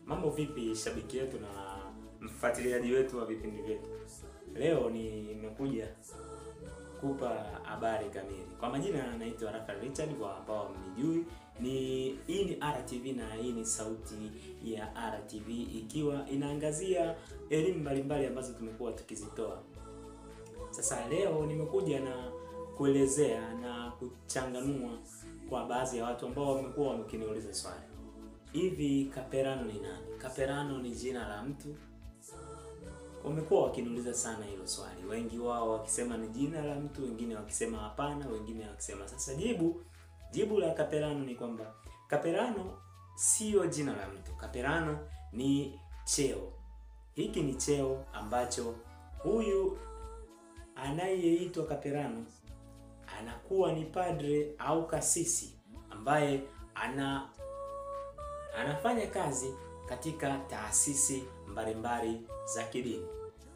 Mambo vipi shabiki yetu na mfuatiliaji wetu wa vipindi vyetu? Leo nimekuja kupa habari kamili. Kwa majina naitwa Rafael Richard, kwa ambao mnijui. Hii ni RTV na hii ni sauti ya RTV, ikiwa inaangazia elimu mbalimbali ambazo tumekuwa tukizitoa. Sasa leo nimekuja na kuelezea na kuchanganua kwa baadhi ya watu ambao wamekuwa wakiniuliza swali. Hivi Kaperano ni nani? Kaperano ni jina la mtu? Wamekuwa wakiniuliza sana hilo swali. Wengi wao wakisema ni jina la mtu, wengine wakisema hapana, wengine wakisema. Sasa jibu la Kaperano ni kwamba Kaperano sio jina la mtu. Kaperano ni cheo. Hiki ni cheo ambacho huyu anayeitwa Kaperano anakuwa ni padre au kasisi ambaye anafanya kazi katika taasisi mbalimbali za kidini.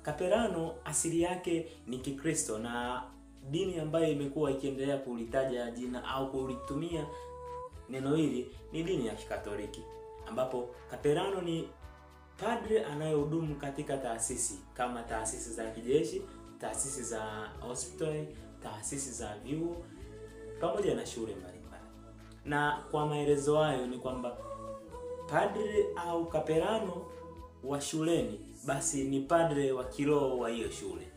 Kaperano asili yake ni Kikristo, na dini ambayo imekuwa ikiendelea kulitaja jina au kulitumia neno hili ni dini ya Kikatoliki, ambapo Kaperano ni padre anayehudumu katika taasisi kama taasisi za kijeshi, taasisi za hospitali, taasisi za vyuo pamoja na shule mbalimbali. Na kwa maelezo hayo ni kwamba padre au Kaperano wa shuleni basi ni padre wa kiroho wa hiyo shule,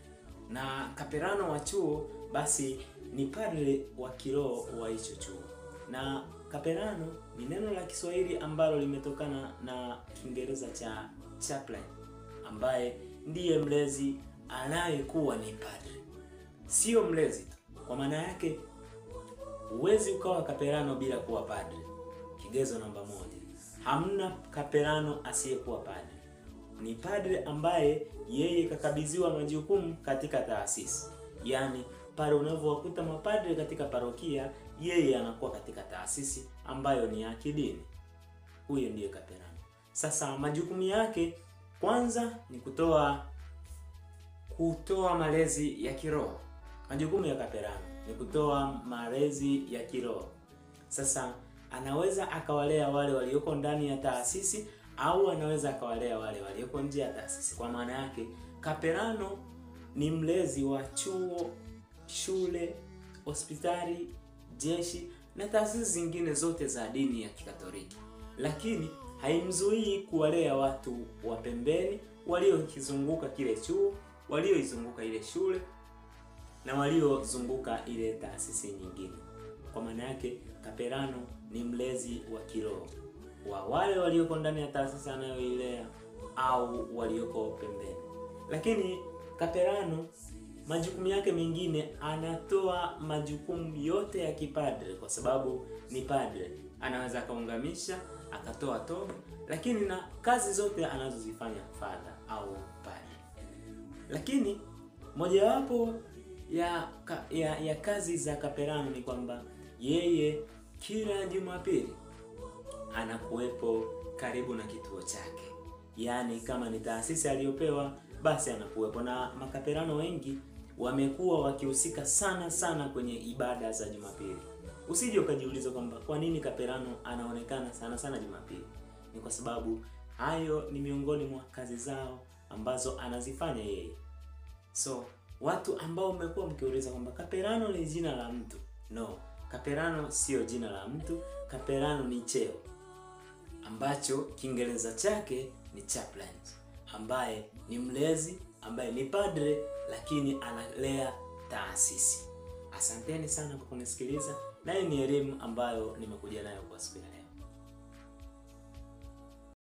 na Kaperano wa chuo basi ni padre wa kiroho wa hicho chuo. Na Kaperano ni neno la Kiswahili ambalo limetokana na Kiingereza cha chaplain, ambaye ndiye mlezi anayekuwa ni padre. Sio mlezi tu, kwa maana yake huwezi ukawa Kaperano bila kuwa padre. Kigezo namba 1, hamna Kaperano asiyekuwa padre. Ni padre ambaye yeye kakabidhiwa majukumu katika taasisi. Yaani pale unavyowakuta mapadre katika parokia, yeye anakuwa katika taasisi ambayo ni ya kidini. Huyo ndiye Kaperano. Sasa majukumu yake kwanza ni kutoa malezi ya kiroho. Majukumu ya Kaperano ni kutoa malezi ya kiroho. Sasa anaweza akawalea wale walioko ndani ya taasisi au anaweza akawalea wale walioko nje ya taasisi. Kwa maana yake Kaperano ni mlezi wa chuo, shule, hospitali, jeshi na taasisi zingine zote za dini ya Kikatoliki. Lakini haimzuii kuwalea watu wa pembeni waliokizunguka kile chuo, walioizunguka ile shule na waliozunguka ile taasisi nyingine. Kwa maana yake Kaperano ni mlezi wa kiroho wa wale walioko ndani ya taasisi anayoilea au walioko pembeni. Lakini Kaperano majukumu yake mengine, anatoa majukumu yote ya kipadre kwa sababu ni padre. Anaweza akaungamisha, akatoa toba, lakini na kazi zote anazozifanya father au padre. Lakini mojawapo ya kazi za Kaperano ni kwamba yeye kila Jumapili anakuwepo karibu na kituo chake. Yaani kama ni taasisi aliyopewa basi anakuwepo, na makaperano wengi wamekuwa wakihusika sana kwenye ibada za Jumapili. Usije ukajiuliza kwamba kwa nini Kaperano anaonekana sana Jumapili. Ni kwa sababu hayo ni miongoni mwa kazi zao ambazo anazifanya yeye. So watu ambao mmekuwa mkiuliza kwamba Kaperano ni jina la mtu, no, Kaperano sio jina la mtu. Kaperano ni cheo ambacho Kiingereza chake ni chaplain, ambaye ni mlezi, ambaye ni padre lakini analea taasisi. Asanteni sana kwa kunisikiliza, na hii ni elimu ambayo nimekuja nayo kwa siku ya leo.